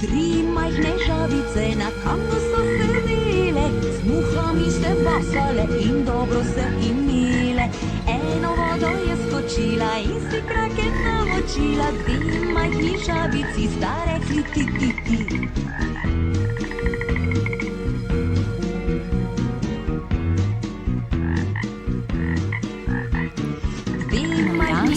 Tri majhne žabice na kamnu so sedele, z muhami se basale in dobro se imele. Eno vodo je skočila in si krake namočila, dve majhni žabici sta rekli ti, ti, ti.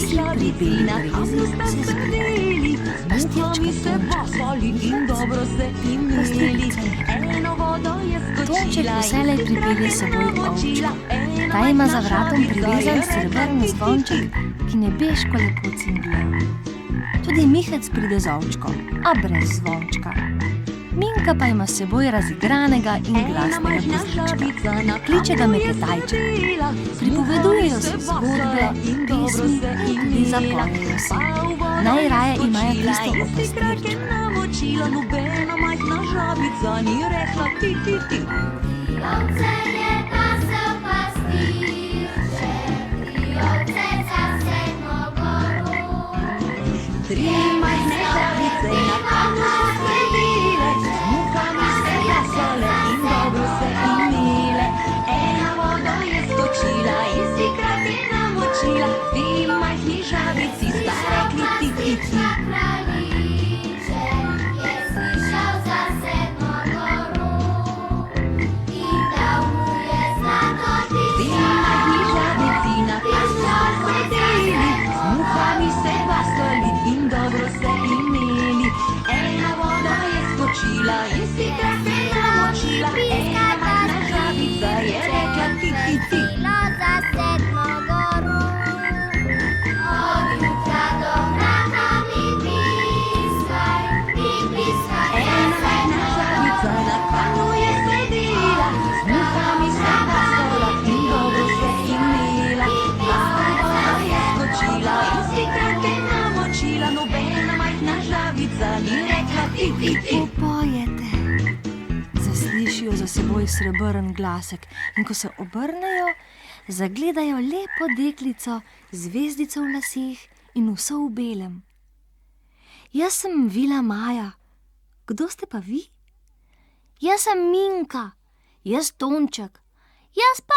Žabici na kamnu sta sedeli, z muhami se basali in dobro se imeli. Eno vodo je skočila vselej pripelje s seboj ovčko. Ta ima za vratom privezan srebrn zvonček, ki nebeško lepo cingli. Tudi Mihec pride z ovčko, a brez zvončka. Minka pa ima s seboj razigranega in glasnega kozlička. Kliče ga Meketajček. Pripovedujejo si zgodbe, pesmi in tudi zapojejo si. Najraje imajo tisto o pastirčku. Nobena majhna žabica ni rekla ti, ti, ti. Ovce je pasel pastirček, tri ovce za sedmo goru. Tri majhne žabice na kamnu so sedele, z muhami se basale in dobro se imele. Ena voda je skočila in si krake namočila, dve majhni žabici sta rekli ti, ti, ti. In si krake namočila, ena majhna žabica je rekla ti, ti, ti. Za sedmo goru. Od jutra do mraka mi piskaj, Ena majhna žabica na kamnu je sedela, z muhami se basala in dobro se imela. Voda je skočila in si krake namočila, nobena majhna žabica ni rekla ti, ti, ti. Popojete. Zaslišijo za seboj srebrn glasek in ko se obrnejo, zagledajo lepo deklico z zvezdico v laseh in vso v belem. Jaz sem Vila Maja. Kdo ste pa vi? Jaz sem Minka. Jaz Tonček. Jaz pa